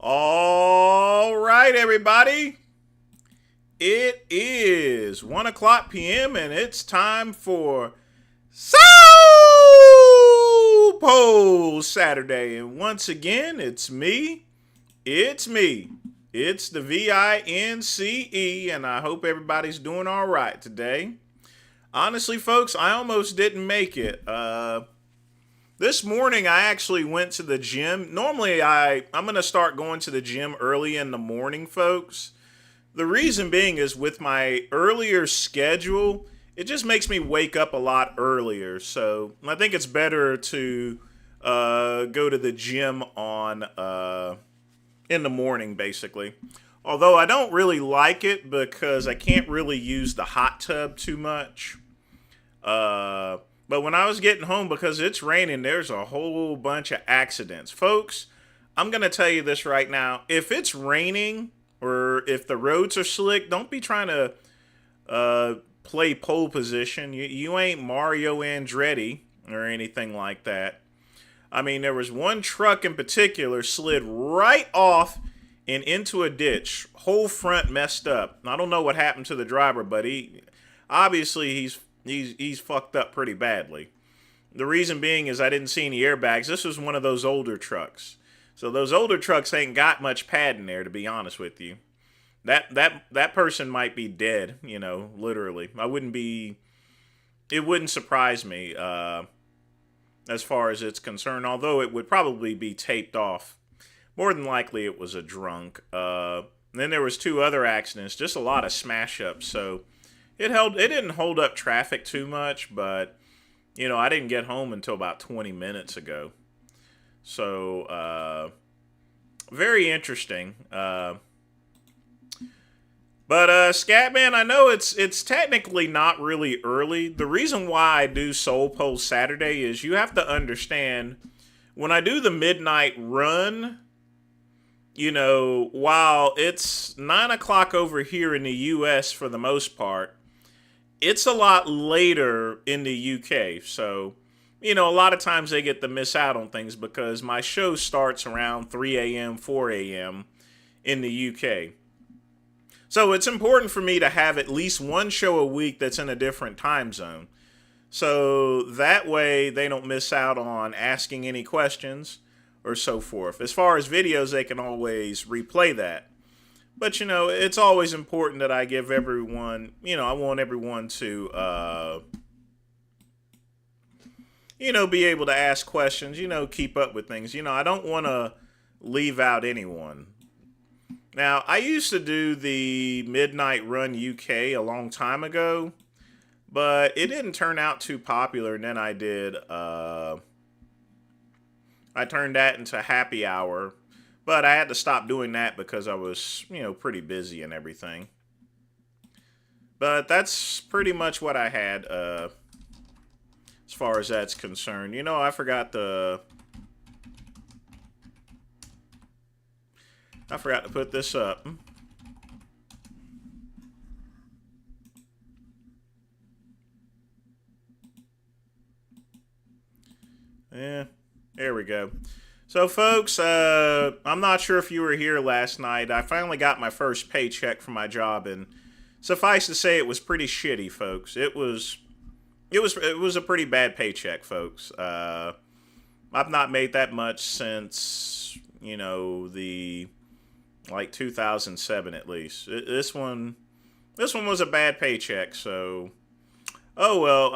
All right, everybody. It is 1 o'clock p.m. and it's time for Soul Pole Saturday. And once again, it's me. It's me. It's the VINCE, and I hope everybody's doing all right today. Honestly, folks, I almost didn't make it. This morning, I actually went to the gym. Normally, I'm going to start going to the gym early in the morning, folks. The reason being is with my earlier schedule, it just makes me wake up a lot earlier. So I think it's better to go to the gym on in the morning, basically. Although I don't really like it because I can't really use the hot tub too much. But when I was getting home, because it's raining, there's a whole bunch of accidents. Folks, I'm going to tell you this right now. If it's raining or if the roads are slick, don't be trying to play pole position. You ain't Mario Andretti or anything like that. I mean, there was one truck in particular slid right off and into a ditch. Whole front messed up. I don't know what happened to the driver, but he's fucked up pretty badly. The reason being is I didn't see any airbags. This was one of those older trucks. So those older trucks ain't got much pad in there, to be honest with you. That person might be dead, literally. It wouldn't surprise me as far as it's concerned, although it would probably be taped off. More than likely it was a drunk. Then there was two other accidents, just a lot of smash ups, so it didn't hold up traffic too much, but I didn't get home until about 20 minutes ago. So very interesting. But Scatman, I know it's technically not really early. The reason why I do Soul Pole Saturday is you have to understand when I do the midnight run, while it's 9 o'clock over here in the US for the most part, it's a lot later in the UK. So, a lot of times they get to miss out on things because my show starts around 3 a.m., 4 a.m. in the UK. So it's important for me to have at least one show a week that's in a different time zone. So that way they don't miss out on asking any questions or so forth. As far as videos, they can always replay that. But, it's always important that I give everyone, I want everyone to, be able to ask questions, keep up with things. I don't want to leave out anyone. Now, I used to do the Midnight Run UK a long time ago, but it didn't turn out too popular, and then I turned that into Happy Hour, but I had to stop doing that because I was, pretty busy and everything. But that's pretty much what I had as far as that's concerned. I forgot to put this up. Yeah, there we go. So, folks, I'm not sure if you were here last night. I finally got my first paycheck from my job, and suffice to say, it was pretty shitty, folks. It was a pretty bad paycheck, folks. I've not made that much since the 2007 at least. This one was a bad paycheck, so oh well,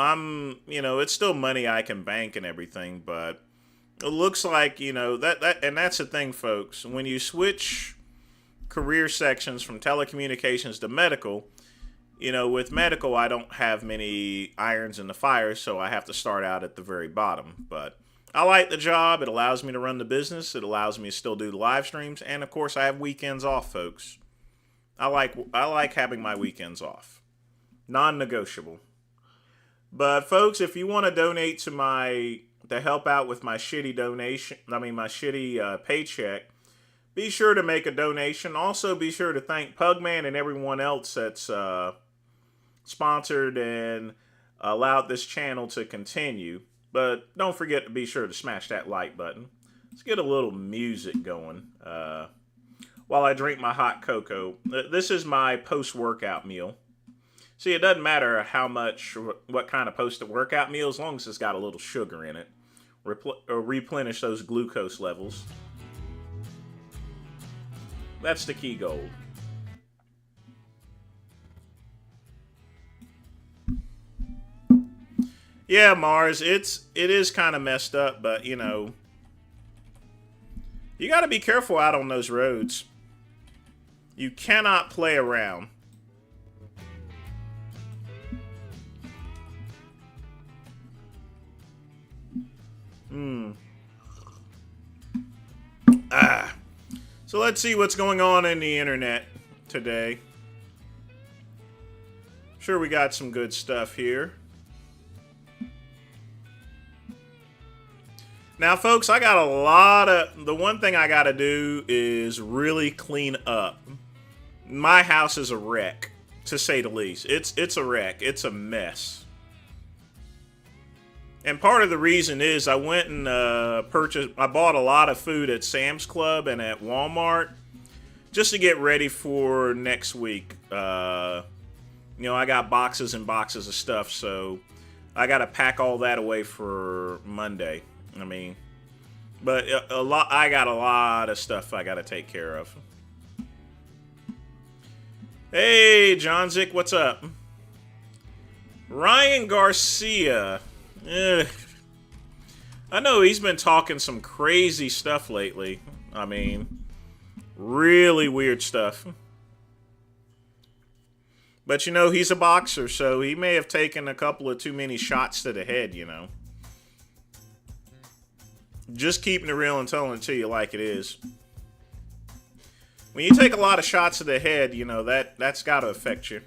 it's still money I can bank and everything, but it looks like, that and that's the thing, folks. When you switch career sections from telecommunications to medical, with medical I don't have many irons in the fire, so I have to start out at the very bottom, but I like the job. It allows me to run the business. It allows me to still do the live streams. And, of course, I have weekends off, folks. I like having my weekends off. Non-negotiable. But, folks, if you want to donate to help out with my shitty paycheck, be sure to make a donation. Also, be sure to thank Pugman and everyone else that's sponsored and allowed this channel to continue. But don't forget to be sure to smash that like button. Let's get a little music going. while I drink my hot cocoa. This is my post-workout meal. See, it doesn't matter how much, what kind of post-workout meal, as long as it's got a little sugar in it. Replenish those glucose levels. That's the key goal. Yeah, Mars, it is kind of messed up, but you know, you got to be careful out on those roads. You cannot play around. So let's see what's going on in the internet today. Sure, we got some good stuff here. Now, folks, I got a lot of... The one thing I got to do is really clean up. My house is a wreck, to say the least. It's a wreck. It's a mess. And part of the reason is I went and I bought a lot of food at Sam's Club and at Walmart just to get ready for next week. You know, I got boxes and boxes of stuff, so I got to pack all that away for Monday. I mean, but I got a lot of stuff I got to take care of. Hey, John Zick, what's up? Ryan Garcia. I know he's been talking some crazy stuff lately. I mean, really weird stuff. But, you know, he's a boxer, so he may have taken a couple of too many shots to the head, you know. Just keeping it real and telling it to you like it is. When you take a lot of shots to the head, you know, that's got to affect you.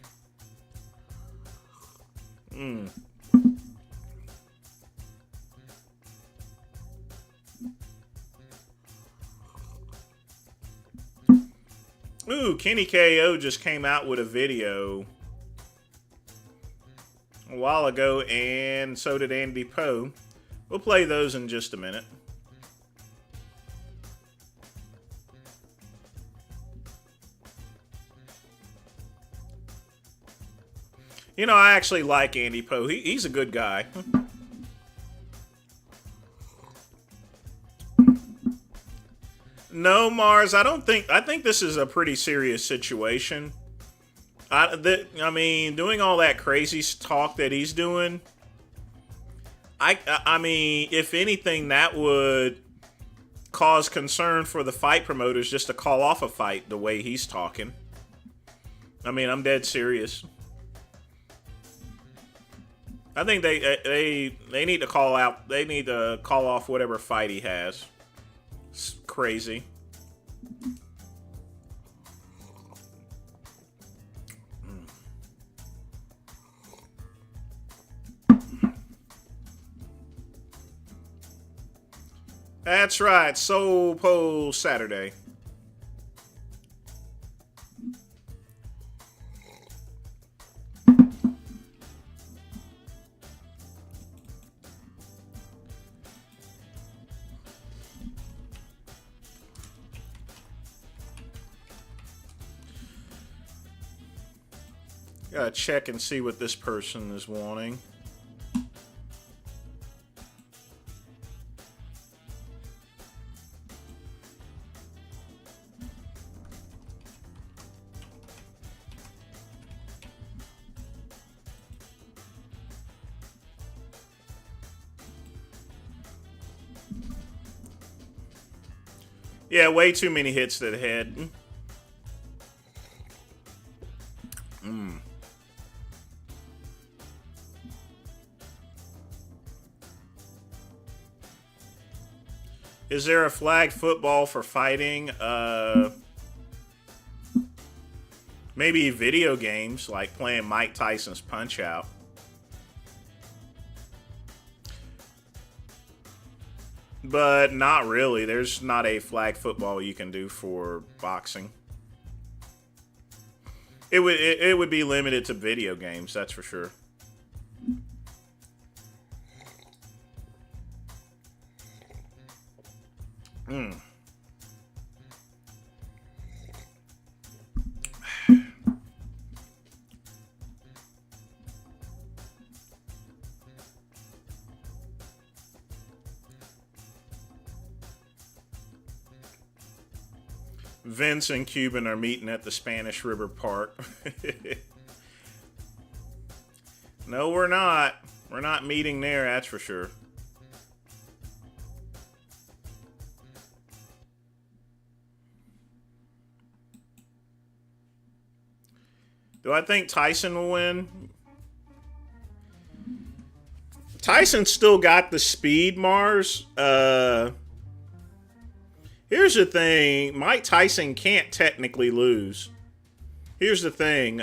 Ooh, Kenny KO just came out with a video a while ago, and so did Andy Poe. We'll play those in just a minute. You know, I actually like Andy Poe. He's a good guy. No, Mars, I think this is a pretty serious situation. I mean, doing all that crazy talk that he's doing, I mean, if anything, that would cause concern for the fight promoters just to call off a fight the way he's talking. I mean, I'm dead serious. I think they need to call out. They need to call off whatever fight he has. It's crazy. That's right, Soul Pole Saturday. Gotta check and see what this person is wanting. Yeah, way too many hits to the head. Is there a flag football for fighting? Maybe video games, like playing Mike Tyson's Punch-Out. But not really. There's not a flag football you can do for boxing. It would be limited to video games, that's for sure. Vince and Cuban are meeting at the Spanish River Park. No, we're not. We're not meeting there, that's for sure. Do I think Tyson will win? Tyson's still got the speed, Mars. Here's the thing. Mike Tyson can't technically lose. Here's the thing.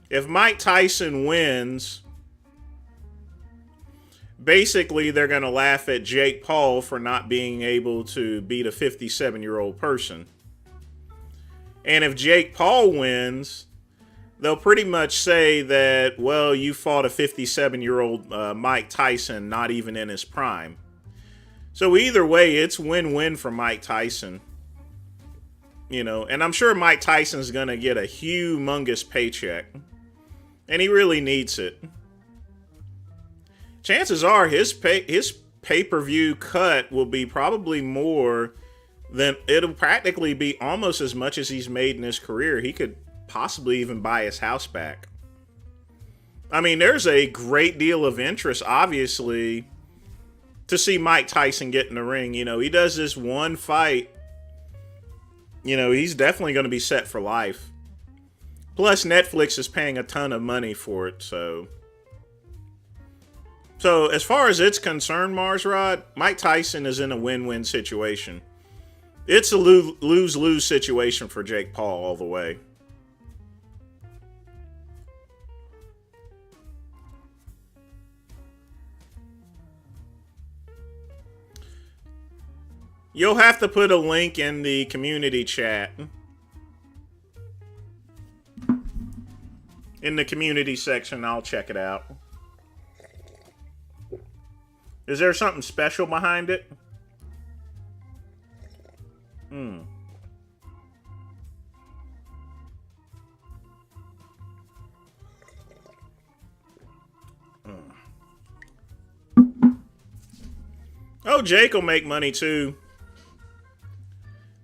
If Mike Tyson wins, basically they're going to laugh at Jake Paul for not being able to beat a 57-year-old person. And if Jake Paul wins, they'll pretty much say that, well, you fought a 57-year-old Mike Tyson, not even in his prime. So either way, it's win-win for Mike Tyson. You know, and I'm sure Mike Tyson's going to get a humongous paycheck. And he really needs it. Chances are his pay-per-view cut will be probably more than, it'll practically be almost as much as he's made in his career. He could possibly even buy his house back. I mean, there's a great deal of interest, obviously, to see Mike Tyson get in the ring. You know, he does this one fight. You know, he's definitely going to be set for life. Plus, Netflix is paying a ton of money for it, so as far as it's concerned, Mars Rod, Mike Tyson is in a win-win situation. It's a lose-lose situation for Jake Paul all the way. You'll have to put a link in the community chat. In the community section, I'll check it out. Is there something special behind it? Oh, Jake will make money too.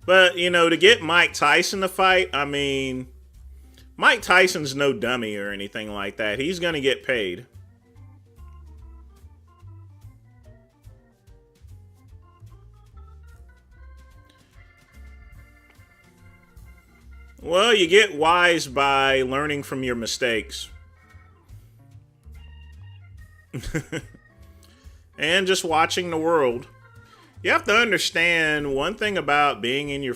But, you know, to get Mike Tyson to fight, I mean, Mike Tyson's no dummy or anything like that. He's going to get paid. Well, you get wise by learning from your mistakes. And just watching the world. You have to understand one thing about being in your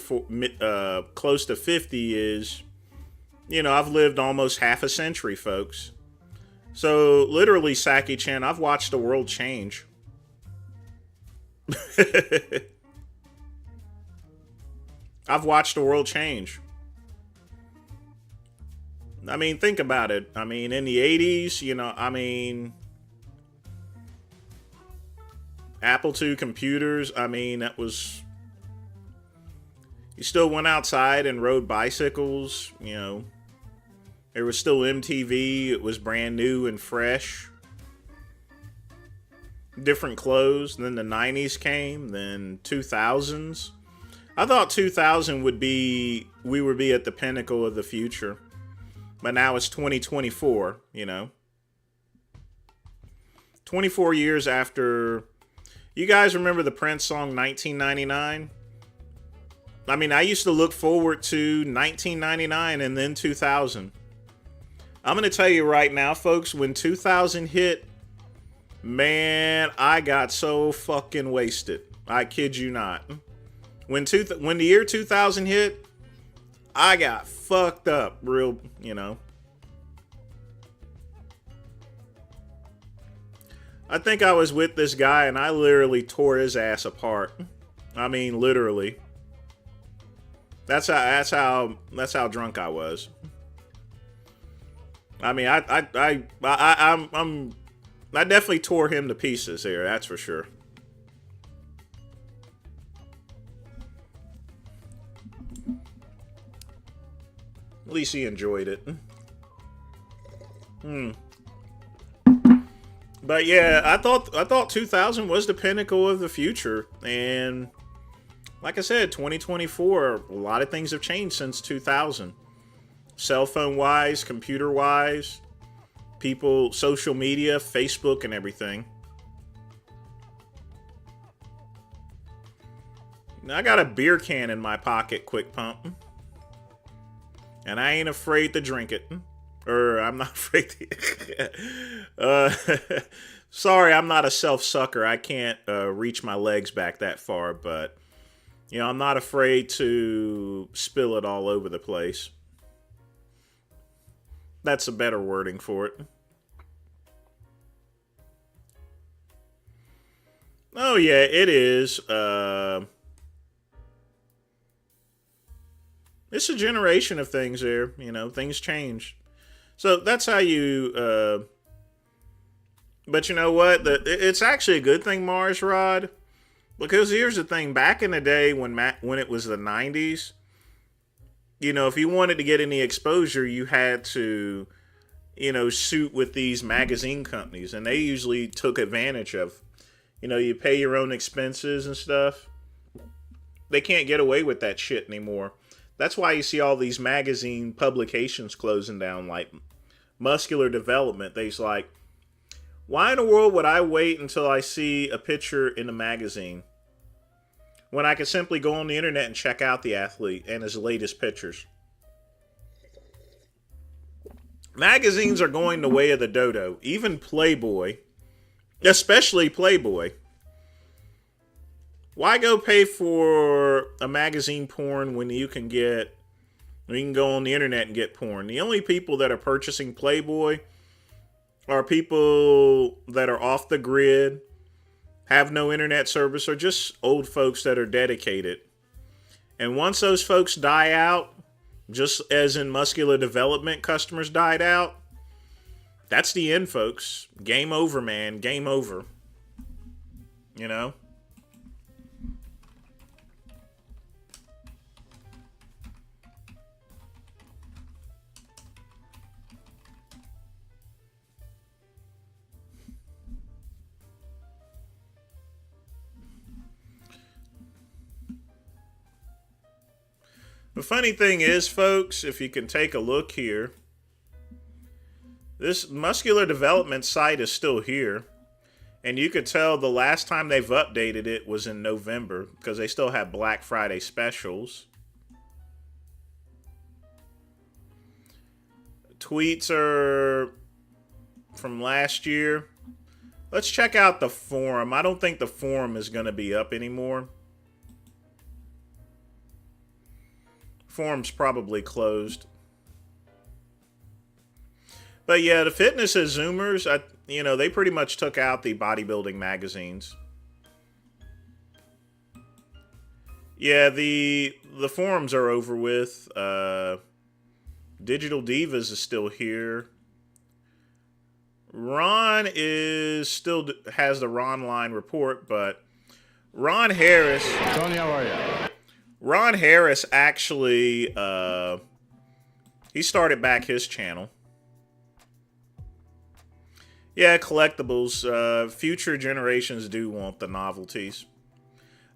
close to 50 is, you know, I've lived almost half a century, folks. So literally, Saki-chan, I've watched the world change. I've watched the world change. I mean, think about it. I mean, in the 80s, you know, I mean, Apple II computers, I mean, that was, you still went outside and rode bicycles, you know. There was still MTV. It was brand new and fresh. Different clothes. Then the 90s came. Then 2000s. I thought 2000 would be, we would be at the pinnacle of the future. But now it's 2024, you know. 24 years after. You guys remember the Prince song 1999? I mean, I used to look forward to 1999 and then 2000. I'm going to tell you right now, folks, when 2000 hit, man, I got so fucking wasted. I kid you not. When the year 2000 hit, I got fucked up real, you know. I think I was with this guy and I literally tore his ass apart. I mean, literally. That's how drunk I was. I mean, I definitely tore him to pieces here, that's for sure. At least he enjoyed it. But yeah, I thought 2000 was the pinnacle of the future, and Like I said, 2024, a lot of things have changed since 2000. Cell phone wise, computer wise, people, social media, Facebook, and everything. Now, I got a beer can in my pocket, quick pump. And I ain't afraid to drink it. Or I'm not afraid to. Sorry, I'm not a self-sucker. I can't reach my legs back that far. But, you know, I'm not afraid to spill it all over the place. That's a better wording for it. Oh, yeah, it is. It's a generation of things there. You know, things change. So that's how you... but you know what? It's actually a good thing, Mars Rod. Because here's the thing. Back in the day when it was the 90s, you know, if you wanted to get any exposure, you had to, you know, suit with these magazine companies. And they usually took advantage of, you know, you pay your own expenses and stuff. They can't get away with that shit anymore. That's why you see all these magazine publications closing down, like Muscular Development. They's like, why in the world would I wait until I see a picture in a magazine when I could simply go on the internet and check out the athlete and his latest pictures? Magazines are going the way of the dodo. Even Playboy, especially Playboy. Why go pay for a magazine porn when you can go on the internet and get porn? The only people that are purchasing Playboy are people that are off the grid, have no internet service, or just old folks that are dedicated. And once those folks die out, just as in Muscular Development customers died out, that's the end, folks. Game over, man. Game over. You know? The funny thing is, folks, if you can take a look here, this Muscular Development site is still here. And you could tell the last time they've updated it was in November because they still have Black Friday specials. Tweets are from last year. Let's check out the forum. I don't think the forum is going to be up anymore. Forum's probably closed. But yeah, the fitness as Zoomers, they pretty much took out the bodybuilding magazines. Yeah, the forums are over with. Digital Divas is still here. Ron still has the Ron Line report, but Ron Harris. Tony, how are you? Ron Harris actually, he started back his channel. Yeah, collectibles. Future generations do want the novelties.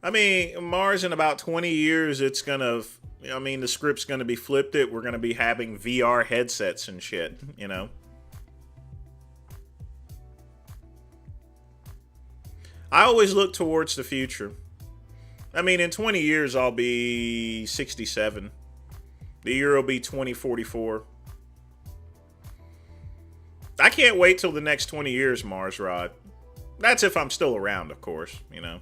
I mean, Mars, in about 20 years, the script's going to be flipped it. We're going to be having VR headsets and shit, you know? I always look towards the future. I mean, in 20 years, I'll be 67. The year will be 2044. I can't wait till the next 20 years, Mars Rod. That's if I'm still around, of course, you know.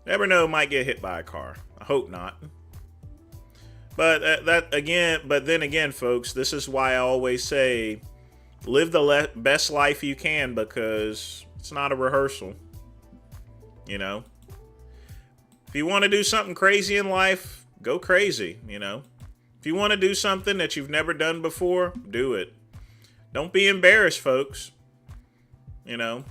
Never know, might get hit by a car. I hope not. But then again, folks, this is why I always say, live the best life you can, because it's not a rehearsal, you know. If you want to do something crazy in life, go crazy, you know. If you want to do something that you've never done before, do it. Don't be embarrassed, folks. You know.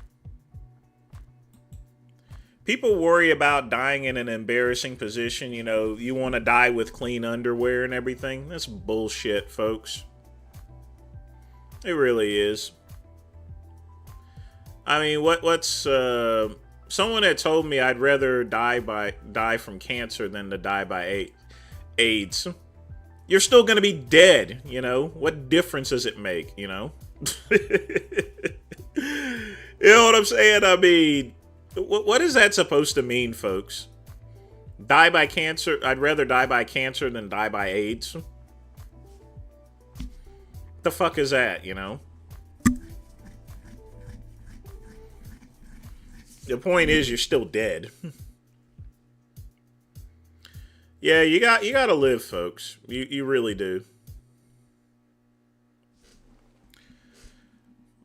People worry about dying in an embarrassing position. You know, you want to die with clean underwear and everything. That's bullshit, folks. It really is. I mean, what's someone had told me I'd rather die from cancer than to die by AIDS. You're still gonna be dead, you know? What difference does it make, you know? You know what I'm saying? I mean, what is that supposed to mean, folks? Die by cancer? I'd rather die by cancer than die by AIDS. The fuck is that, you know? The point is, you're still dead. Yeah, you gotta live, folks. You really do.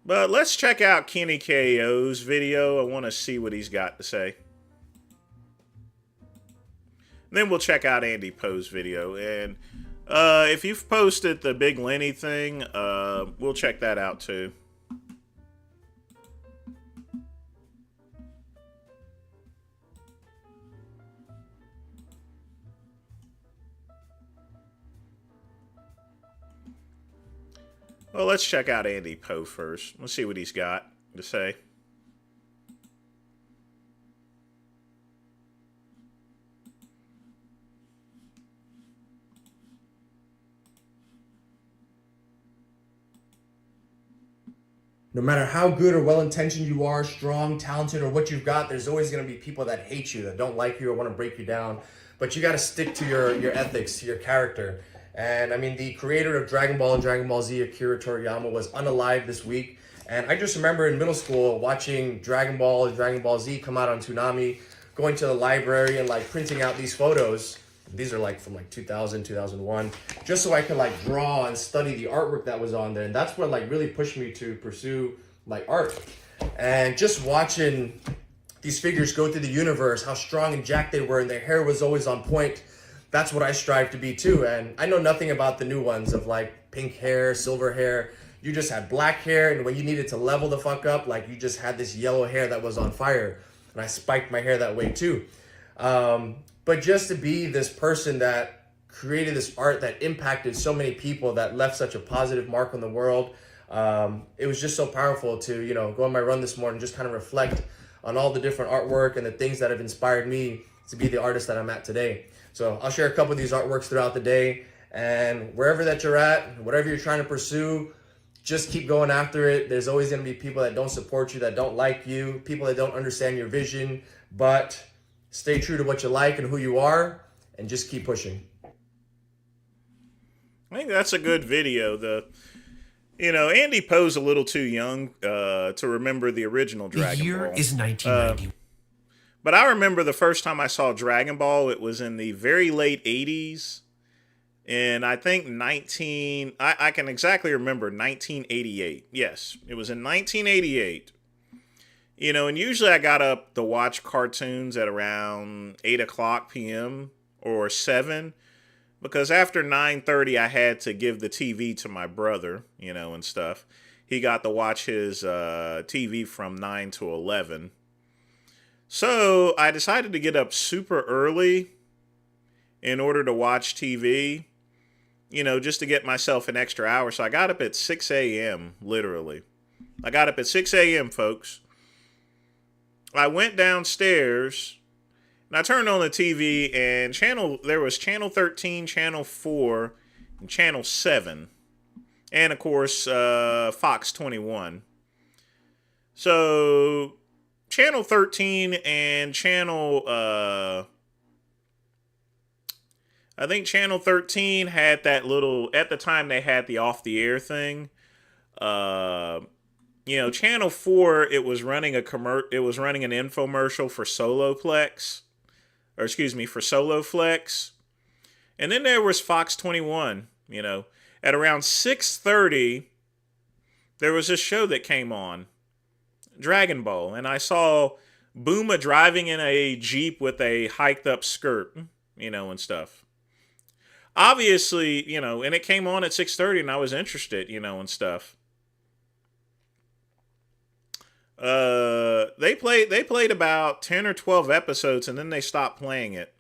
But let's check out Kenny KO's video. I want to see what he's got to say. Then we'll check out Andy Poe's video. And if you've posted the Big Lenny thing, we'll check that out too. Well, let's check out Andy Poe first. Let's see what he's got to say. No matter how good or well-intentioned you are, strong, talented, or what you've got, there's always going to be people that hate you, that don't like you, or want to break you down. But you got to stick to your ethics, to your character. And I mean, the creator of Dragon Ball and Dragon Ball Z, Akira Toriyama, was unalive this week. And I just remember in middle school watching Dragon Ball and Dragon Ball Z come out on Toonami, going to the library and like printing out these photos. These are like from like 2000, 2001, just so I could like draw and study the artwork that was on there. And that's what like really pushed me to pursue like art. And just watching these figures go through the universe, how strong and jacked they were, and their hair was always on point. That's what I strive to be too. And I know nothing about the new ones of like pink hair, silver hair. You just had black hair, and when you needed to level the fuck up, like you just had this yellow hair that was on fire. And I spiked my hair that way too. But just to be this person that created this art that impacted so many people, that left such a positive mark on the world, it was just so powerful to, you know, go on my run this morning, just kind of reflect on all the different artwork and the things that have inspired me to be the artist that I'm at today. So I'll share a couple of these artworks throughout the day, and wherever that you're at, whatever you're trying to pursue, just keep going after it. There's always going to be people that don't support you, that don't like you, people that don't understand your vision, but stay true to what you like and who you are, and just keep pushing. I think that's a good video. Andy Poe's a little too young to remember the original Dragon Ball. The year is 1990. But I remember the first time I saw Dragon Ball, it was in the very late 80s. And I think I can exactly remember 1988. Yes, it was in 1988. You know, and usually I got up to watch cartoons at around 8 o'clock p.m. or 7. Because after 9:30, I had to give the TV to my brother, you know, and stuff. He got to watch his TV from 9 to 11. So I decided to get up super early in order to watch TV, you know, just to get myself an extra hour. So I got up at 6 a.m., literally. I got up at 6 a.m., folks. I went downstairs, and I turned on the TV, and there was Channel 13, Channel 4, and Channel 7. And, of course, Fox 21. So Channel 13 and I think Channel 13 had that little, at the time they had the off-the-air thing. Channel 4, it was running an infomercial for Soloflex. For Soloflex. And then there was Fox 21, you know. At around 6:30, there was a show that came on, Dragon Ball, and I saw Bulma driving in a Jeep with a hiked up skirt, you know, and stuff. Obviously, you know, and it came on at 6:30 and I was interested, you know, and stuff. They played about 10 or 12 episodes and then they stopped playing it.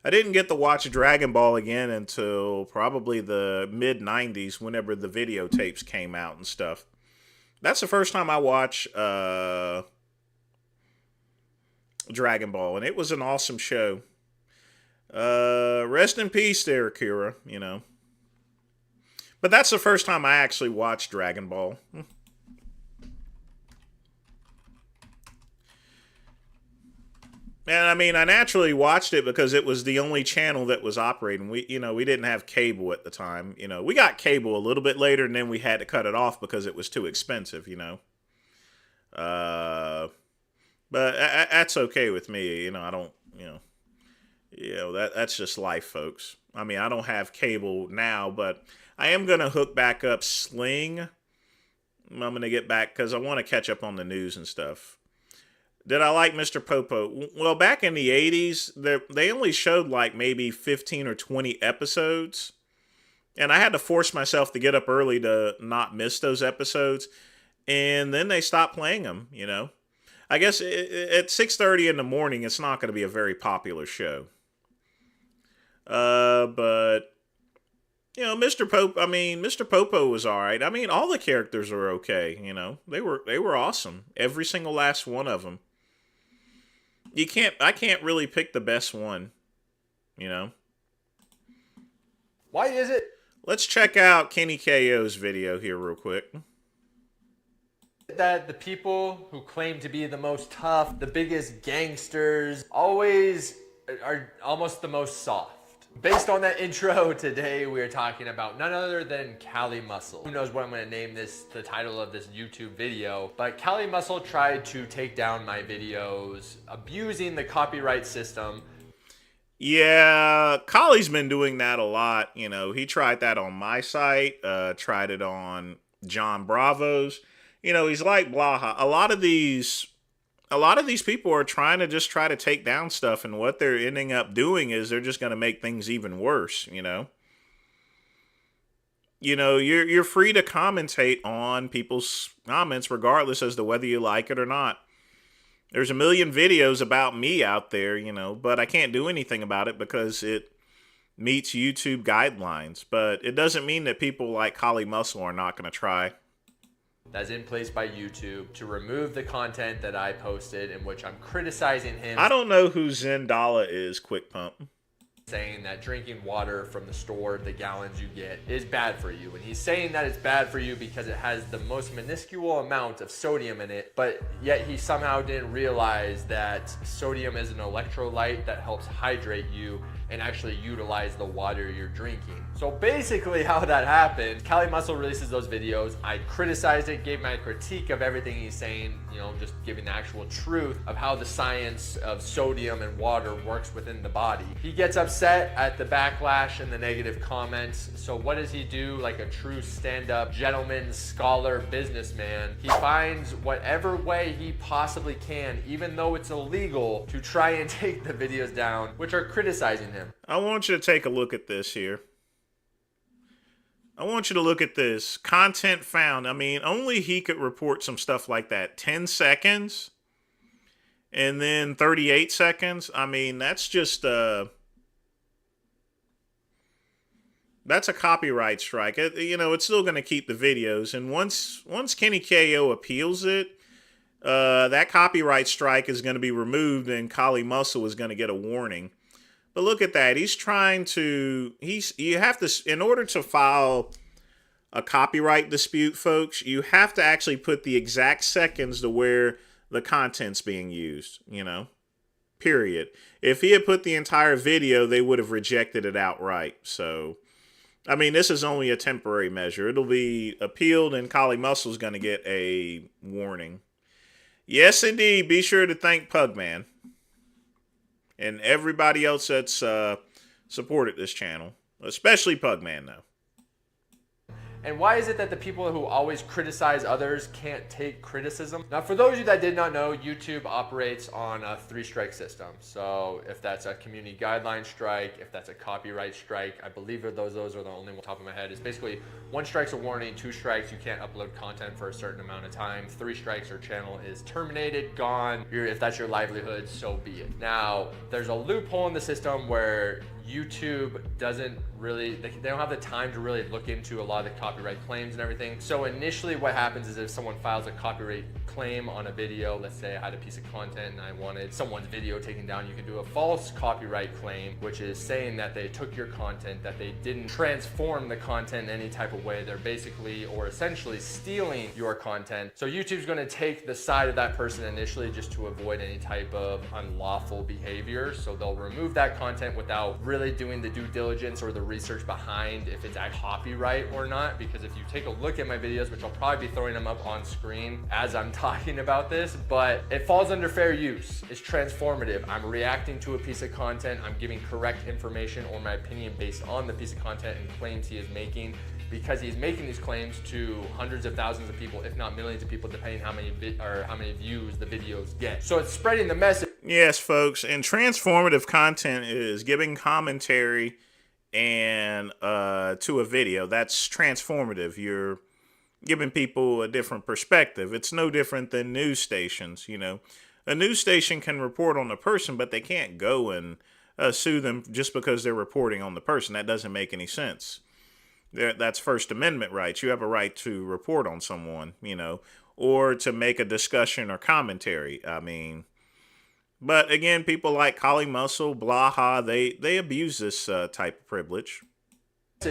I didn't get to watch Dragon Ball again until probably the mid-90s, whenever the videotapes came out and stuff. That's the first time I watched Dragon Ball, and it was an awesome show. Rest in peace there, Akira, you know. But that's the first time I actually watched Dragon Ball. And I mean, I naturally watched it because it was the only channel that was operating. We didn't have cable at the time. You know, we got cable a little bit later, and then we had to cut it off because it was too expensive. You know, but that's okay with me. You know, I don't. That's just life, folks. I mean, I don't have cable now, but I am gonna hook back up Sling. I'm gonna get back because I want to catch up on the news and stuff. Did I like Mr. Popo? Well, back in the 80s, they only showed like maybe 15 or 20 episodes. And I had to force myself to get up early to not miss those episodes. And then they stopped playing them, you know. I guess at 6:30 in the morning, it's not going to be a very popular show. But, you know, Mr. Popo was all right. I mean, all the characters were okay, you know. They were awesome. Every single last one of them. I can't really pick the best one, you know. Why is it? Let's check out Kenny KO's video here real quick. That the people who claim to be the most tough, the biggest gangsters, always are almost the most soft. Based on that intro, today we are talking about none other than Cali Muscle. Who knows what I'm going to name the title of this YouTube video, but Cali Muscle tried to take down my videos, abusing the copyright system. Yeah, Kali's been doing that a lot. You know, he tried that on my site, tried it on John Bravo's. You know, he's like Blaha. A lot of these people are trying to take down stuff, and what they're ending up doing is they're just going to make things even worse, you know. You know, you're free to commentate on people's comments regardless as to whether you like it or not. There's a million videos about me out there, you know, but I can't do anything about it because it meets YouTube guidelines. But it doesn't mean that people like Kali Muscle are not going to try. That's in place by YouTube to remove the content that I posted in which I'm criticizing him. I don't know who Zendala is, Quick Pump. Saying that drinking water from the store, the gallons you get, is bad for you. And he's saying that it's bad for you because it has the most minuscule amount of sodium in it, but yet he somehow didn't realize that sodium is an electrolyte that helps hydrate you and actually utilize the water you're drinking. So basically how that happened, Cali Muscle releases those videos. I criticized it, gave my critique of everything he's saying, you know, just giving the actual truth of how the science of sodium and water works within the body. He gets upset at the backlash and the negative comments. So what does he do? Like a true stand-up gentleman, scholar, businessman, he finds whatever way he possibly can, even though it's illegal, to try and take the videos down, which are criticizing him. I want you to take a look at this here. I want you to look at this. Content found. I mean, only he could report some stuff like that. 10 seconds and then 38 seconds. I mean, that's just that's a copyright strike. You know, it's still going to keep the videos. And once Kenny KO appeals it, that copyright strike is going to be removed and Kali Muscle is going to get a warning. But look at that. He's trying to, you have to, in order to file a copyright dispute, folks, you have to actually put the exact seconds to where the content's being used, you know, period. If he had put the entire video, they would have rejected it outright. So, I mean, this is only a temporary measure. It'll be appealed and Kali Muscle's going to get a warning. Yes, indeed. Be sure to thank Pugman and everybody else that's supported this channel, especially Pugman, though. And why is it that the people who always criticize others can't take criticism? Now, for those of you that did not know, YouTube operates on a 3-strike system. So if that's a community guideline strike, if that's a copyright strike, I believe those are the only one top of my head. It's basically 1 strike's a warning, 2 strikes, you can't upload content for a certain amount of time, 3 strikes, your channel is terminated, gone. If that's your livelihood, so be it. Now, there's a loophole in the system where YouTube doesn't really, they don't have the time to really look into a lot of the copyright claims and everything. So initially what happens is if someone files a copyright claim on a video, let's say I had a piece of content and I wanted someone's video taken down, you can do a false copyright claim, which is saying that they took your content, that they didn't transform the content in any type of way. They're basically or essentially stealing your content. So YouTube's going to take the side of that person initially just to avoid any type of unlawful behavior. So they'll remove that content without really doing the due diligence or the research behind if it's actually copyright or not. Because if you take a look at my videos, which I'll probably be throwing them up on screen as I'm talking about this, but it falls under fair use. It's transformative. I'm reacting to a piece of content. I'm giving correct information or my opinion based on the piece of content and claims he is making, because he's making these claims to hundreds of thousands of people, if not millions of people, depending how many views the videos get. So it's spreading the message. Yes, folks, and transformative content is giving commentary and to a video. That's transformative. You're giving people a different perspective. It's no different than news stations. You know, a news station can report on the person, but they can't go and sue them just because they're reporting on the person. That doesn't make any sense. That's First Amendment rights. You have a right to report on someone, you know, or to make a discussion or commentary. I mean, but again, people like Kali Muscle, Blaha, they abuse this type of privilege.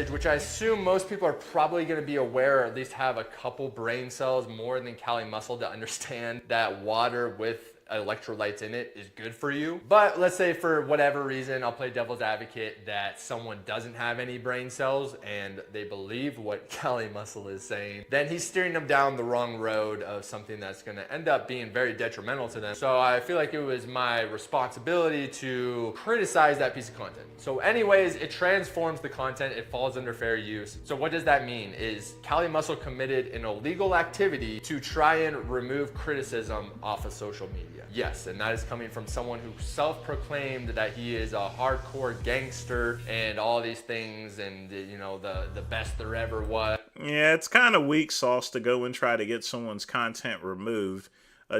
Which I assume most people are probably going to be aware, or at least have a couple brain cells more than Kali Muscle to understand that water with electrolytes in it is good for you. But let's say for whatever reason, I'll play devil's advocate, that someone doesn't have any brain cells and they believe what Kali Muscle is saying, then he's steering them down the wrong road of something that's going to end up being very detrimental to them. So I feel like it was my responsibility to criticize that piece of content. So anyways, it transforms the content. It falls under fair use. So what does that mean? Is Kali Muscle committed an illegal activity to try and remove criticism off of social media? Yes, and that is coming from someone who self-proclaimed that he is a hardcore gangster and all these things, and you know, the best there ever was. Yeah, it's kind of weak sauce to go and try to get someone's content removed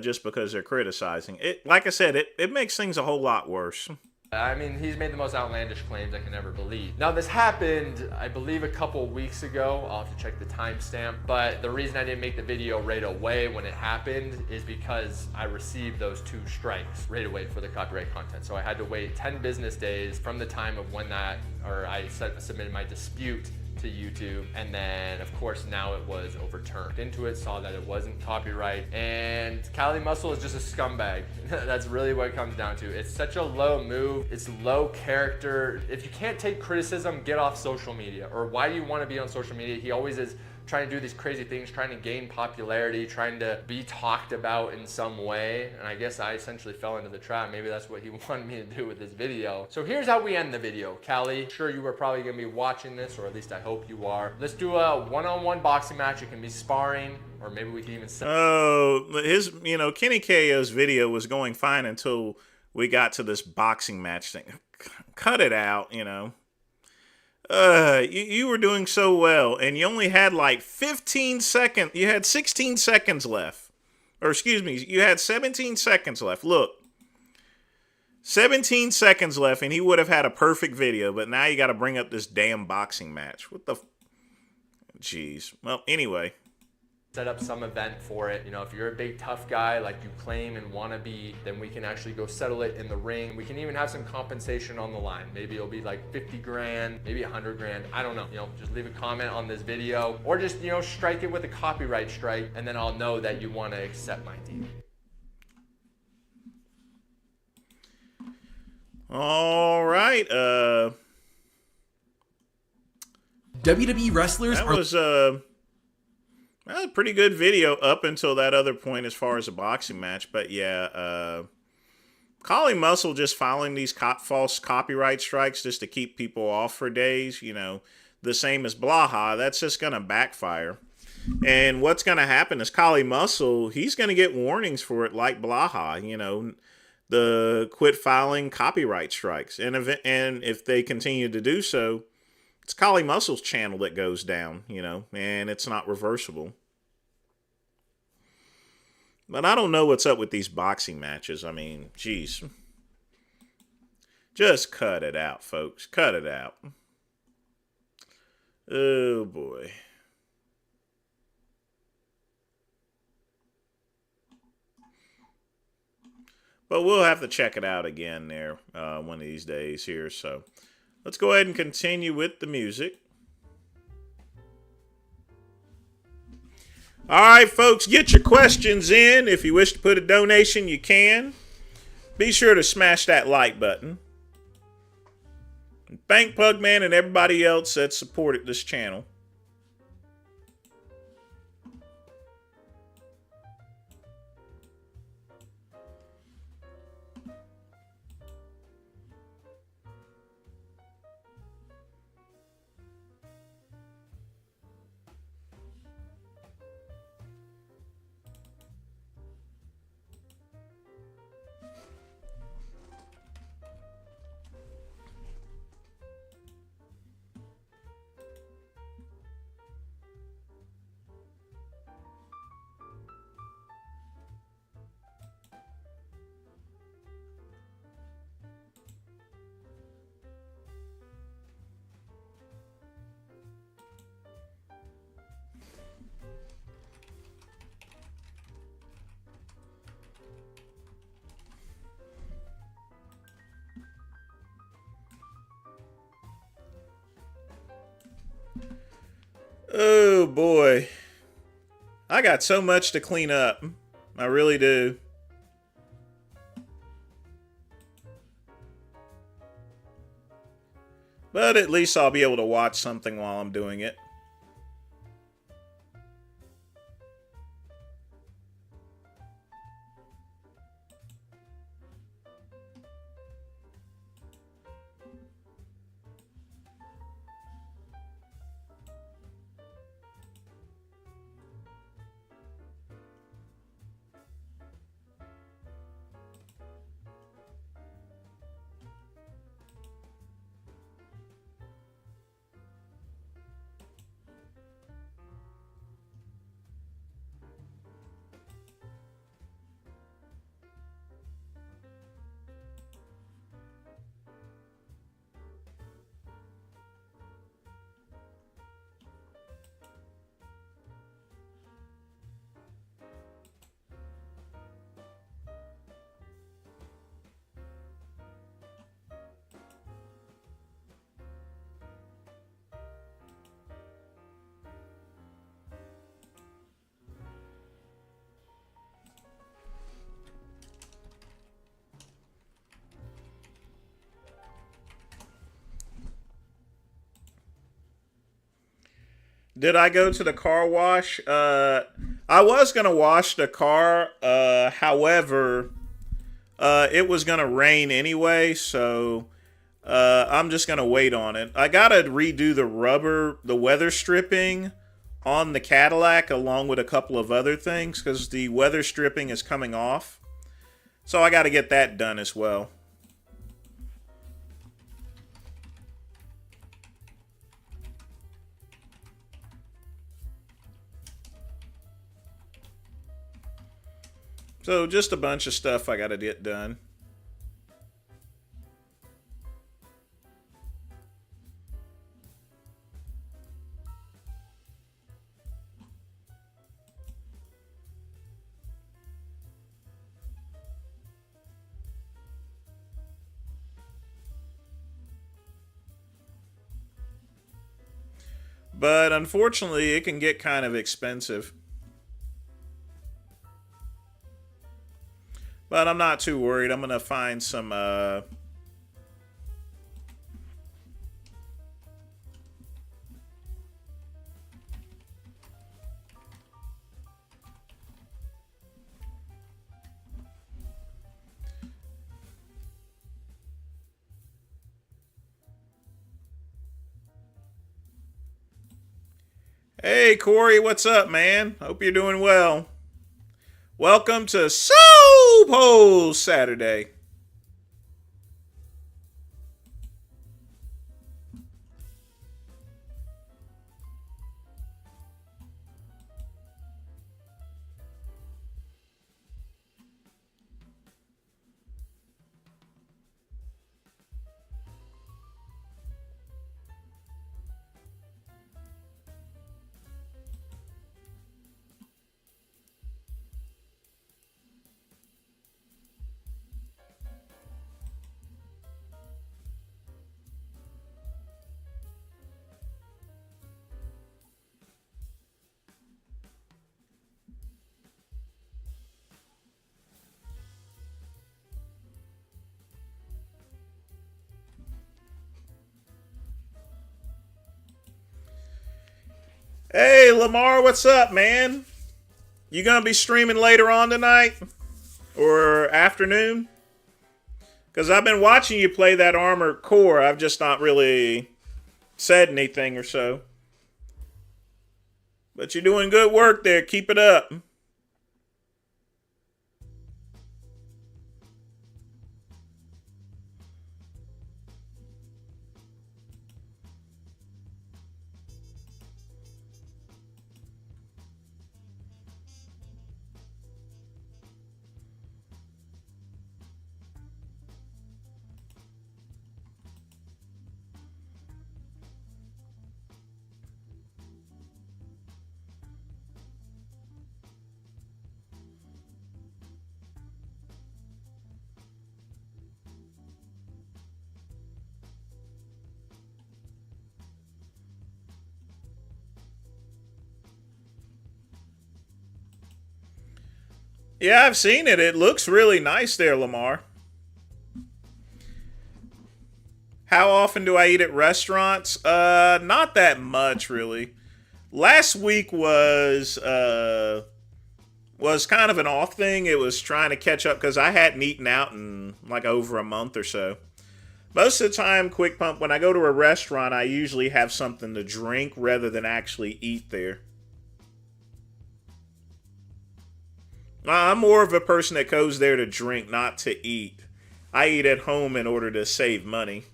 just because they're criticizing it. Like I said, it makes things a whole lot worse. I mean, he's made the most outlandish claims I can ever believe. Now, this happened, I believe, a couple weeks ago. I'll have to check the timestamp. But the reason I didn't make the video right away when it happened is because I received those 2 strikes right away for the copyright content. So I had to wait 10 business days from the time of when I submitted my dispute to YouTube, and then of course now it was overturned. Into it, saw that it wasn't copyright, and Kali Muscle is just a scumbag. That's really what it comes down to. It's such a low move, it's low character. If you can't take criticism, get off social media. Or why do you want to be on social media? He always is trying to do these crazy things, trying to gain popularity, trying to be talked about in some way. And I guess I essentially fell into the trap. Maybe that's what he wanted me to do with this video. So here's how we end the video. Kali, sure you were probably gonna be watching this, or at least I hope you are. Let's do a one-on-one boxing match. It can be sparring, or maybe we can even set. Oh, Kenny KO's video was going fine until we got to this boxing match thing. Cut it out, you know. You were doing so well, and you only had like 15 seconds. You had 16 seconds left. Or excuse me, you had 17 seconds left. Look, 17 seconds left, and he would have had a perfect video, but now you got to bring up this damn boxing match. What the... Jeez. Well, anyway. Set up some event for it. You know, if you're a big tough guy like you claim and want to be, then we can actually go settle it in the ring. We can even have some compensation on the line. Maybe it'll be like 50 grand, maybe 100 grand. I don't know. You know, just leave a comment on this video, or just, you know, strike it with a copyright strike, and then I'll know that you want to accept my deal. All right. WWE wrestlers that was a pretty good video up until that other point as far as a boxing match. But yeah, Kali Muscle just filing these false copyright strikes just to keep people off for days, you know, the same as Blaha, that's just going to backfire. And what's going to happen is Kali Muscle, he's going to get warnings for it like Blaha, you know, the quit filing copyright strikes. And if they continue to do so, it's Kali Muscle's channel that goes down, you know, and it's not reversible. But I don't know what's up with these boxing matches. I mean, geez. Just cut it out, folks. Cut it out. Oh, boy. But we'll have to check it out again there one of these days here. So let's go ahead and continue with the music. All right, folks, get your questions in. If you wish to put a donation, you can. Be sure to smash that like button. And thank Pugman and everybody else that supported this channel. Oh, boy. I got so much to clean up. I really do. But at least I'll be able to watch something while I'm doing it. Did I go to the car wash? I was going to wash the car. However, it was going to rain anyway, so I'm just going to wait on it. I got to redo the weather stripping on the Cadillac along with a couple of other things because the weather stripping is coming off. So I got to get that done as well. So just a bunch of stuff I got to get done. But unfortunately, it can get kind of expensive. But I'm not too worried. I'm going to find some... Hey, Corey, what's up, man? Hope you're doing well. Welcome to Soul Polls Saturday. Hey, Lamar, what's up, man? You gonna be streaming later on tonight? Or afternoon? Because I've been watching you play that Armored Core. I've just not really said anything or so. But you're doing good work there. Keep it up. Yeah, I've seen it. It looks really nice there, Lamar. How often do I eat at restaurants? Not that much, really. Last week was kind of an off thing. It was trying to catch up because I hadn't eaten out in like over a month or so. Most of the time, quick pump, when I go to a restaurant, I usually have something to drink rather than actually eat there. I'm more of a person that goes there to drink, not to eat. I eat at home in order to save money.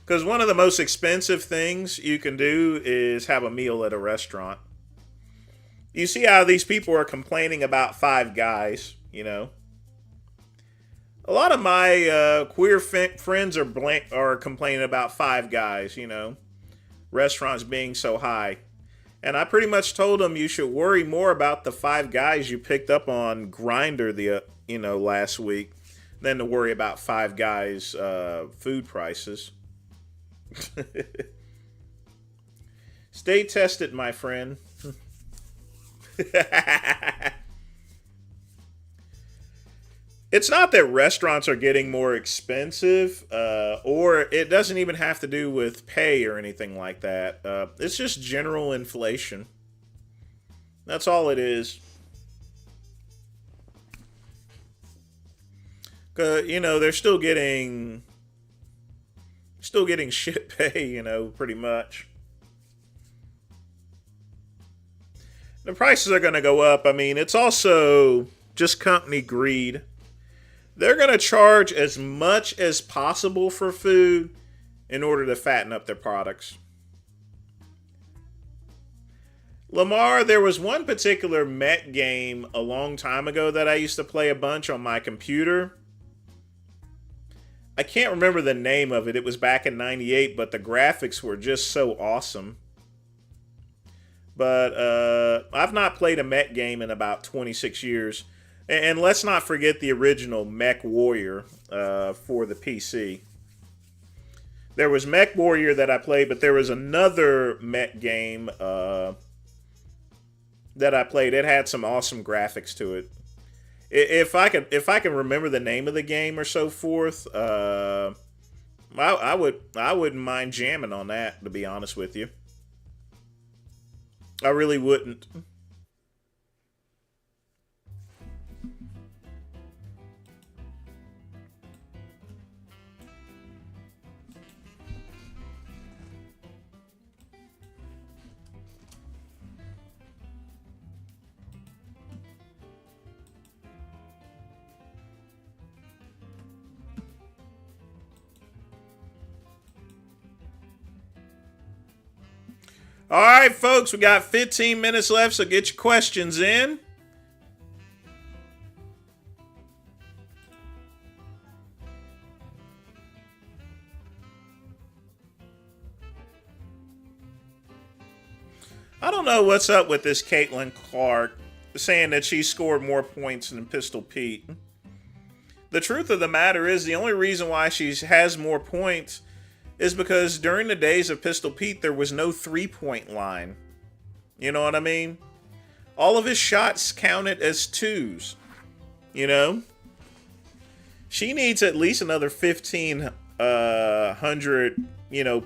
Because one of the most expensive things you can do is have a meal at a restaurant. You see how these people are complaining about Five Guys, you know? A lot of my queer friends are complaining about Five Guys, you know? Restaurants being so high. And I pretty much told them you should worry more about the Five Guys you picked up on Grindr last week than to worry about Five Guys food prices. Stay tested, my friend. It's not that restaurants are getting more expensive, or it doesn't even have to do with pay or anything like that. It's just general inflation. That's all it is. They're still getting shit pay, pretty much. The prices are going to go up. I mean, it's also just company greed. They're going to charge as much as possible for food in order to fatten up their products. Lamar, there was one particular Met game a long time ago that I used to play a bunch on my computer. I can't remember the name of it. It was back in '98, but the graphics were just so awesome. But I've not played a Met game in about 26 years. And let's not forget the original Mech Warrior for the PC. There was Mech Warrior that I played, but there was another Mech game that I played. It had some awesome graphics to it. If I can remember the name of the game or so forth, I wouldn't mind jamming on that, to be honest with you. I really wouldn't. All right, folks, we got 15 minutes left, so get your questions in. I don't know what's up with this Caitlin Clark saying that she scored more points than Pistol Pete. The truth of the matter is the only reason why she has more points is because during the days of Pistol Pete, there was no three-point line. You know what I mean? All of his shots counted as twos. You know? She needs at least another 1,500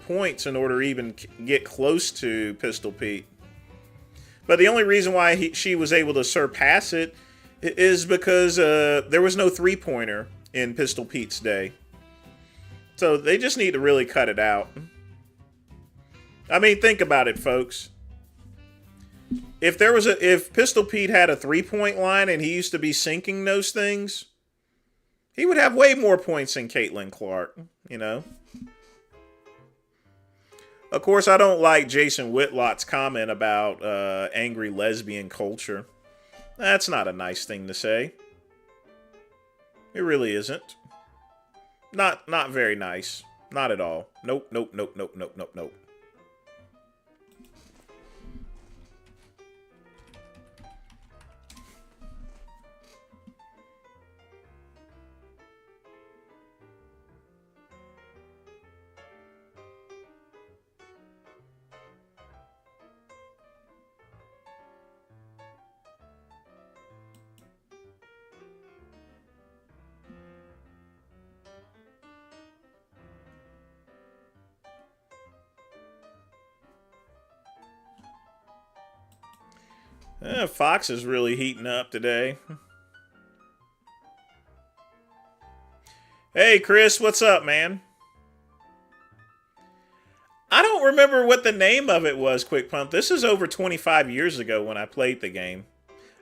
points in order to even get close to Pistol Pete. But the only reason why she was able to surpass it is because there was no three-pointer in Pistol Pete's day. So they just need to really cut it out. I mean, think about it, folks. If Pistol Pete had a three-point line and he used to be sinking those things, he would have way more points than Caitlin Clark, Of course, I don't like Jason Whitlock's comment about angry lesbian culture. That's not a nice thing to say. It really isn't. Not very nice. Not at all. Nope, nope, nope, nope, nope, nope, nope. Fox is really heating up today. Hey, Chris, what's up, man? I don't remember what the name of it was, Quick Pump. This is over 25 years ago when I played the game.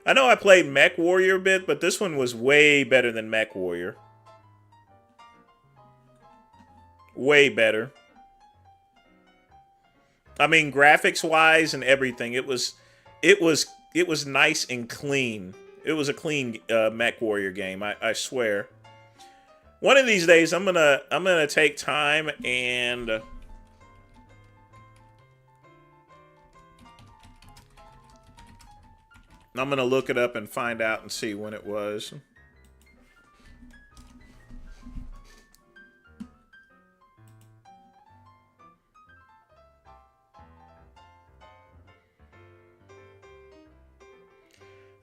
I know I played Mech Warrior a bit, but this one was way better than Mech Warrior. Way better. I mean, graphics-wise and everything, it was nice and clean. It was a clean Mech Warrior game, I swear. One of these days, I'm gonna take time and I'm gonna look it up and find out and see when it was.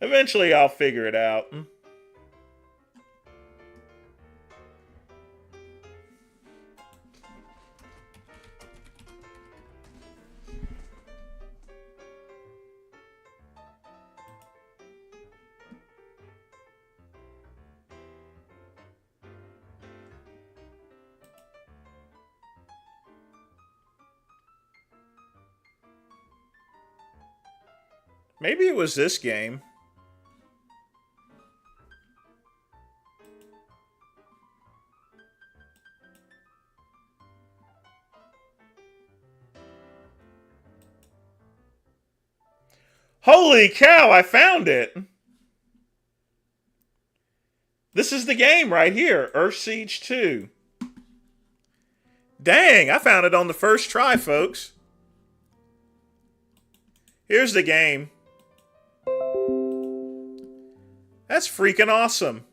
Eventually, I'll figure it out. Maybe it was this game. Holy cow, I found it! This is the game right here, Earthsiege 2. Dang, I found it on the first try, folks. Here's the game. That's freaking awesome.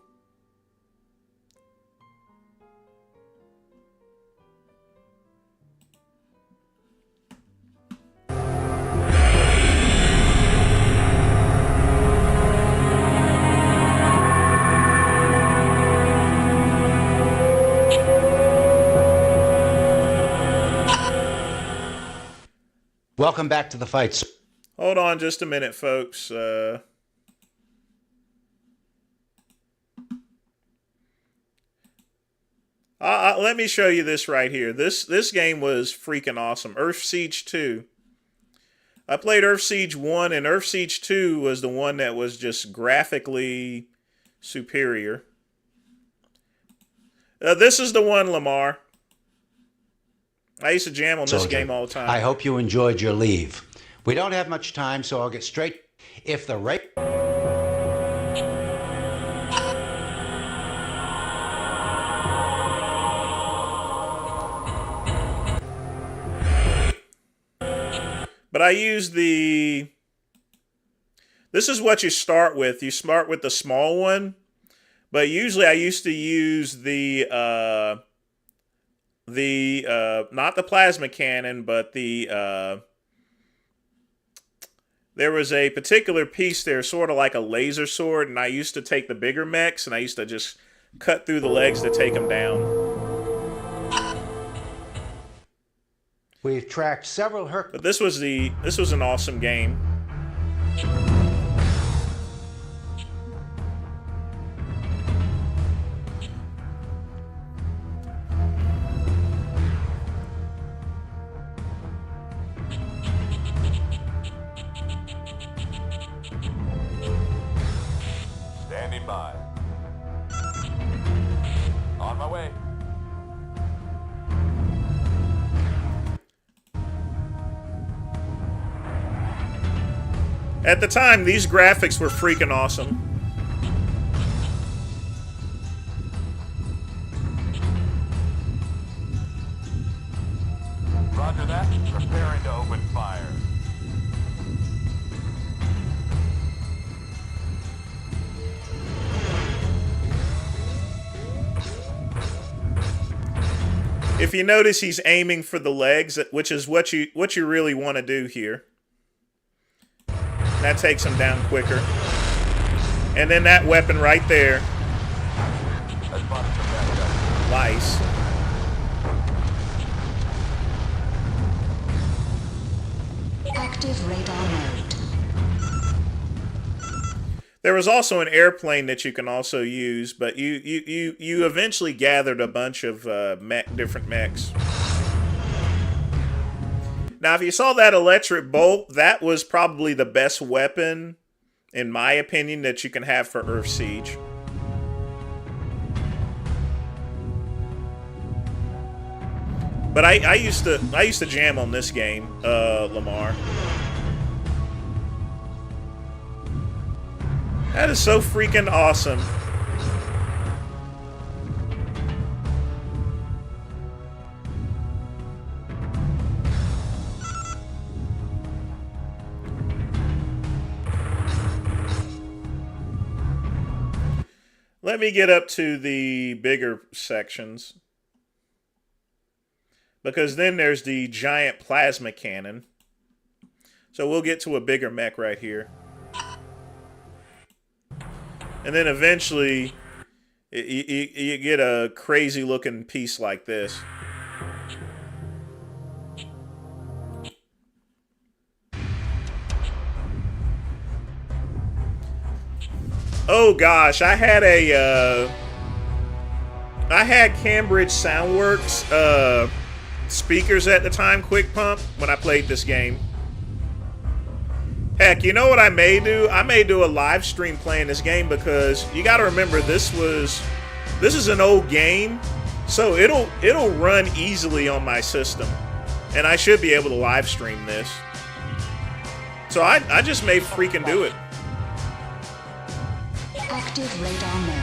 Welcome back to the fights. Hold on just a minute, folks. Let me show you this right here. This game was freaking awesome. Earthsiege 2. I played Earthsiege 1, and Earthsiege 2 was the one that was just graphically superior. This is the one, Lamar. I used to jam on this game all the time. I hope you enjoyed your leave. We don't have much time, so I'll get straight. If the right... But I use the... This is what you start with. You start with the small one. But usually I used to use the not the plasma cannon, but the there was a particular piece there, sort of like a laser sword, and I used to take the bigger mechs, and I used to just cut through the legs to take them down. We've tracked several But this was an awesome game. Standing by. On my way. At the time, these graphics were freaking awesome. Roger that. Preparing to open fire. If you notice, he's aiming for the legs, which is what you really want to do here. That takes him down quicker. And then that weapon right there. Lice. Active radar mode. There was also an airplane that you can also use, but you eventually gathered a bunch of different mechs. Now, if you saw that electric bolt, that was probably the best weapon, in my opinion, that you can have for Earth Siege. But I used to jam on this game, Lamar. That is so freaking awesome. Let me get up to the bigger sections. Because then there's the giant plasma cannon. So we'll get to a bigger mech right here. And then eventually, you get a crazy looking piece like this. Oh gosh, I had Cambridge Soundworks speakers at the time, Quick Pump, when I played this game. Heck, you know what I may do? I may do a live stream playing this game, because you got to remember this is an old game, so it'll run easily on my system, and I should be able to live stream this. So I just may freaking do it. Active radar mode.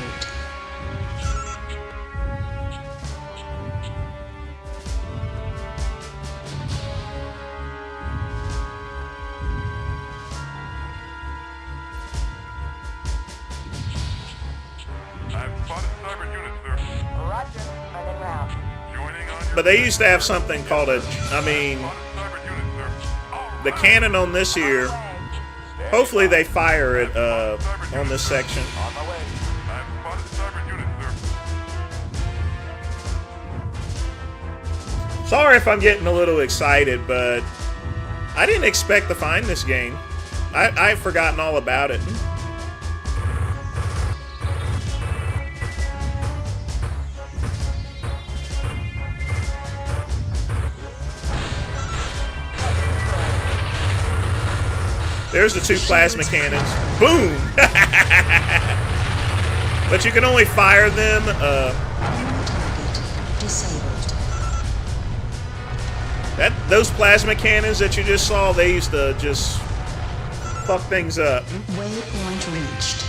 But they used to have something called the cannon on this here. Hopefully they fire it on this section. Sorry if I'm getting a little excited, but I didn't expect to find this game. I've forgotten all about it. There's the two plasma cannons. Boom! But you can only fire them. Those plasma cannons that you just saw, they used to just fuck things up. Waypoint reached.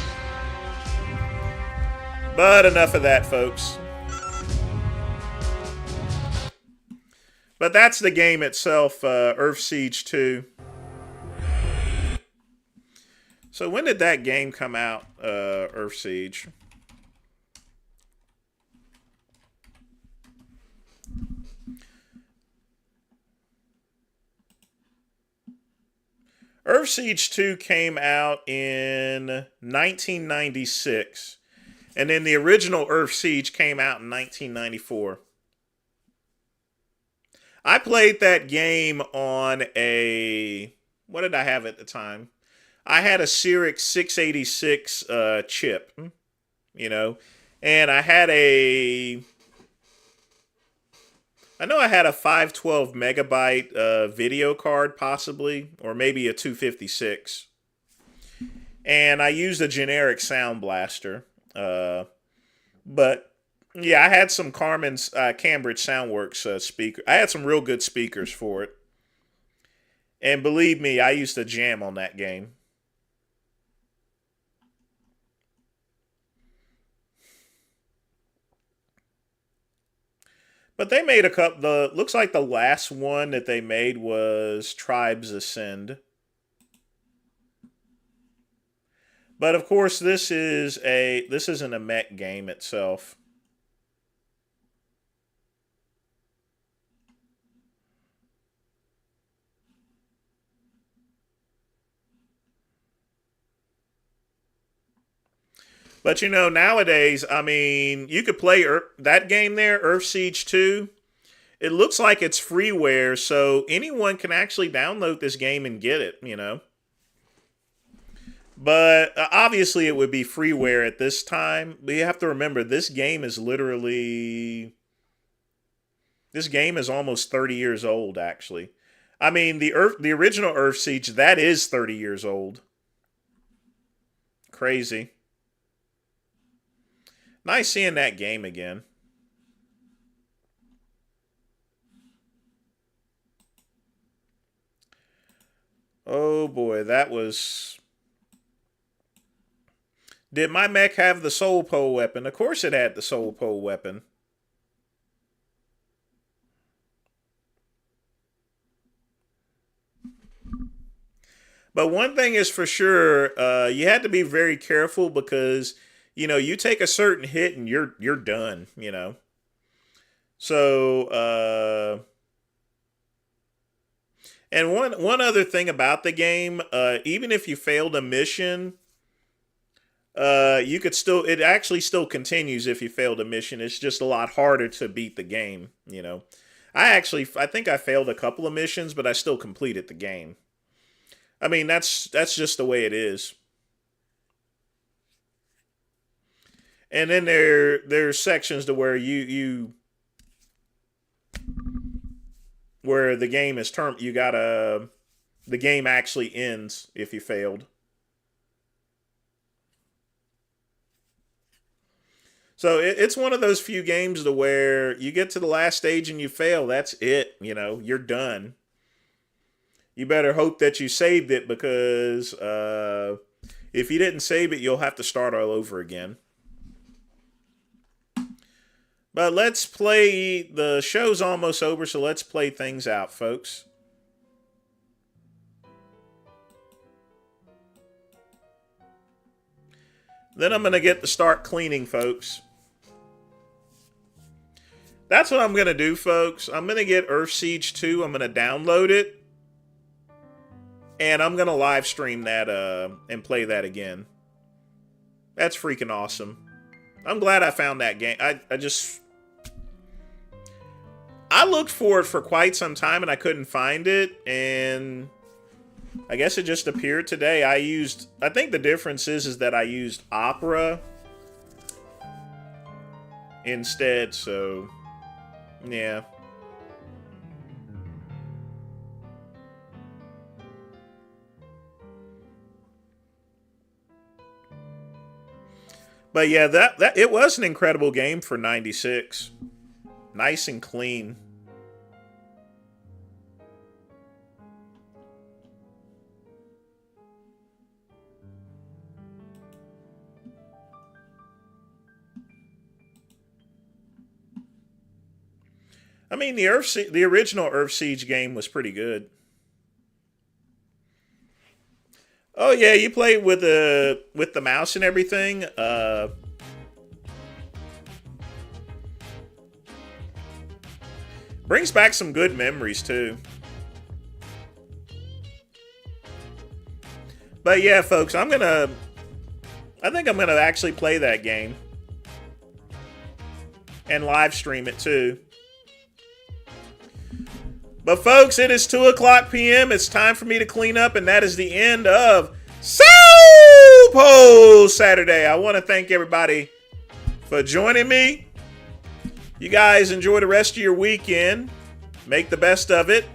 But enough of that, folks. But that's the game itself, Earth Siege 2. So when did that game come out, Earth Siege? Earth Siege 2 came out in 1996. And then the original Earth Siege came out in 1994. I played that game on a, what did I have at the time? I had a Cyrix 686 chip, you know, and I know I had a 512 megabyte video card possibly, or maybe a 256. And I used a generic Sound Blaster. But yeah, I had some Cambridge Soundworks speaker. I had some real good speakers for it. And believe me, I used to jam on that game. But they made a couple. Looks like the last one that they made was Tribes Ascend. But of course, this isn't a mech game itself. But you know, nowadays, I mean, you could play that game there, Earth Siege 2. It looks like it's freeware, so anyone can actually download this game and get it, you know. But obviously it would be freeware at this time. But you have to remember, this game is almost 30 years old, actually. I mean, the original Earth Siege, that is 30 years old. Crazy. Nice seeing that game again. Oh boy, that was... Did my mech have the soul pole weapon? Of course it had the soul pole weapon. But one thing is for sure, you had to be very careful because, you know, you take a certain hit and you're done, you know. So, and one other thing about the game, even if you failed a mission, you could still, it actually still continues if you failed a mission. It's just a lot harder to beat the game, you know. I think I failed a couple of missions, but I still completed the game. I mean, that's just the way it is. And then there's sections to where where the game is the game actually ends if you failed. So it's one of those few games to where you get to the last stage and you fail. That's it. You know, you're done. You better hope that you saved it because if you didn't save it, you'll have to start all over again. But let's play. The show's almost over, so let's play things out, folks. Then I'm going to get to start cleaning, folks. That's what I'm going to do, folks. I'm going to get Earth Siege 2. I'm going to download it. And I'm going to live stream that and play that again. That's freaking awesome. I'm glad I found that game. I looked for it for quite some time and I couldn't find it. And I guess it just appeared today. I think the difference is that I used Opera instead. So, yeah. But yeah, that it was an incredible game for 96. Nice and clean. I mean, the original Earth Siege game was pretty good. Oh yeah, you played with the mouse and everything. Brings back some good memories too. But yeah, folks, I think I'm gonna actually play that game and live stream it too. But folks, it is 2:00 p.m. It's time for me to clean up, and that is the end of Soul Post Saturday. I want to thank everybody for joining me. You guys enjoy the rest of your weekend. Make the best of it.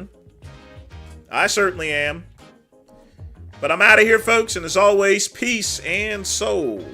I certainly am. But I'm out of here, folks, and as always, peace and soul.